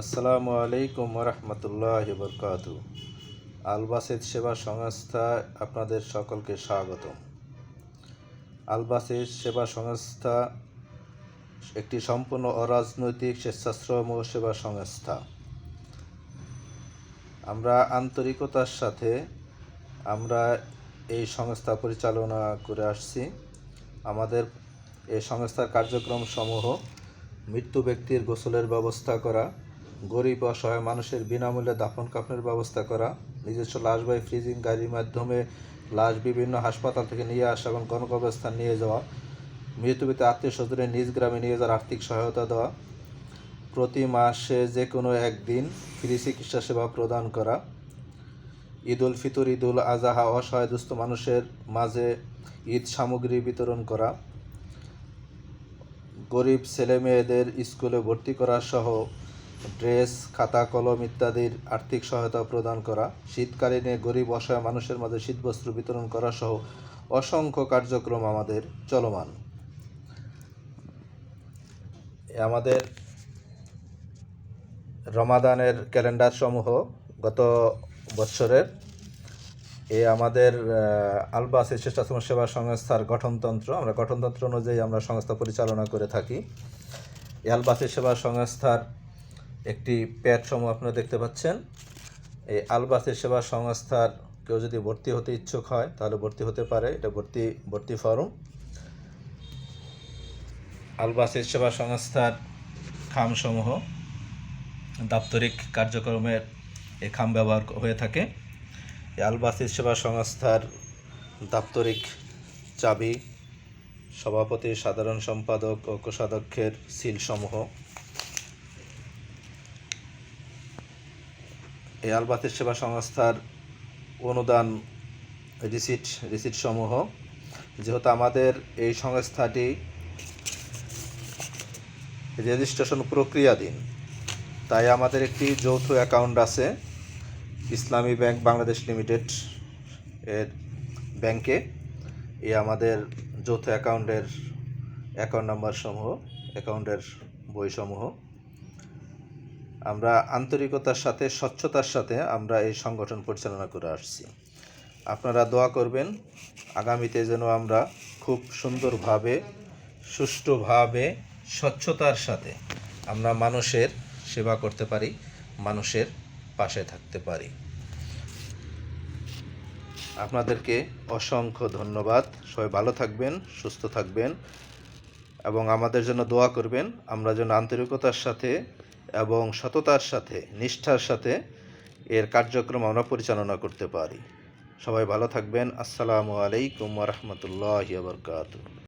আসসালামু আলাইকুম রহমতুল্লাহ বরকাতু। আল বাসিত সেবা সংস্থায় আপনাদের সকলকে স্বাগতম। আল বাসিত সেবা সংস্থা একটি সম্পূর্ণ অরাজনৈতিক স্বেচ্ছাশ্রম ও সেবা সংস্থা। আমরা আন্তরিকতার সাথে আমরা এই সংস্থা পরিচালনা করে আসছি। আমাদের এই সংস্থার কার্যক্রম সমূহ মৃত্যু ব্যক্তির গোসলের ব্যবস্থা করা, গরিব অসহায় মানুষের বিনামূল্যে দাফন কাফনের ব্যবস্থা করা, নিজস্ব লাশ বাই ফ্রিজিং গাড়ির মাধ্যমে লাশ বিভিন্ন হাসপাতাল থেকে নিয়ে আসা এবং গণকবরস্থান নিয়ে যাওয়া, মৃত ব্যক্তির আত্মীয় স্বজনের নিজ গ্রামে নিয়ে যাওয়ার আর্থিক সহায়তা দেওয়া, প্রতি মাসে যে কোনো একদিন ফ্রি চিকিৎসা সেবা প্রদান করা, ঈদ উল ফিতর, ঈদ উল আজহা অসহায় দুস্থ মানুষের মাঝে ঈদ সামগ্রী বিতরণ করা, গরিব ছেলে মেয়েদের স্কুলে ভর্তি করা সহ ড্রেস, খাতা, কলম ইত্যাদির আর্থিক সহায়তা প্রদান করা, শীতকালীনে গরিব অসহায় মানুষের মাঝে শীতবস্ত্র বিতরণ করা সহ অসংখ্য কার্যক্রম আমাদের চলমান। আমাদের রমাদানের ক্যালেন্ডার সমূহ গত বছরের আমাদের আল বাসিত স্বেচ্ছাশ্রম সেবা সংস্থার গঠনতন্ত্র, আমরা গঠনতন্ত্র অনুযায়ী আমরা সংস্থা পরিচালনা করে থাকি। আল বাসিত সেবা সংস্থার একটি প্যাড সমূহ আপনারা দেখতে পাচ্ছেন। এই আল বাসিত সেবা সংস্থার কেউ যদি ভর্তি হতে ইচ্ছুক হয় তাহলে ভর্তি হতে পারে। এটা ভর্তি ফর্ম। আল বাসিত সেবা সংস্থার খামসমূহ দাপ্তরিক কার্যক্রমের এই খাম ব্যবহার হয়ে থাকে। আল বাসিত সেবা সংস্থার দাপ্তরিক চাবি, সভাপতি, সাধারণ সম্পাদক ও কোষাধ্যক্ষের সিলসমূহ। এই আল বাসিত সেবা সংস্থার অনুদান রিসিট সমূহ। যেহেতু আমাদের এই সংস্থাটি রেজিস্ট্রেশন প্রক্রিয়াধীন, তাই আমাদের একটি যৌথ অ্যাকাউন্ট আছে ইসলামী ব্যাংক বাংলাদেশ লিমিটেড এর ব্যাংকে। আমাদের যৌথ অ্যাকাউন্টের অ্যাকাউন্ট নাম্বার সমূহ, অ্যাকাউন্টের বইসমূহ। আমরা আন্তরিকতার সাথে, স্বচ্ছতার সাথে আমরা এই সংগঠন পরিচালনা করে আসছি। আপনারা দোয়া করবেন আগামীতে যেন আমরা খুব সুন্দরভাবে, সুষ্ঠুভাবে, স্বচ্ছতার সাথে আমরা মানুষের সেবা করতে পারি, মানুষের পাশে থাকতে পারি। আপনাদেরকে অসংখ্য ধন্যবাদ। সবাই ভালো থাকবেন, সুস্থ থাকবেন এবং আমাদের জন্য দোয়া করবেন। আমরা যেন আন্তরিকতার সাথে এবং সততার সাথে, নিষ্ঠার সাথে এর কার্যক্রম আমরা পরিচালনা করতে পারি। সবাই ভালো থাকবেন। আসসালামু আলাইকুম ওয়া রাহমাতুল্লাহি ওয়া বারাকাতুহু।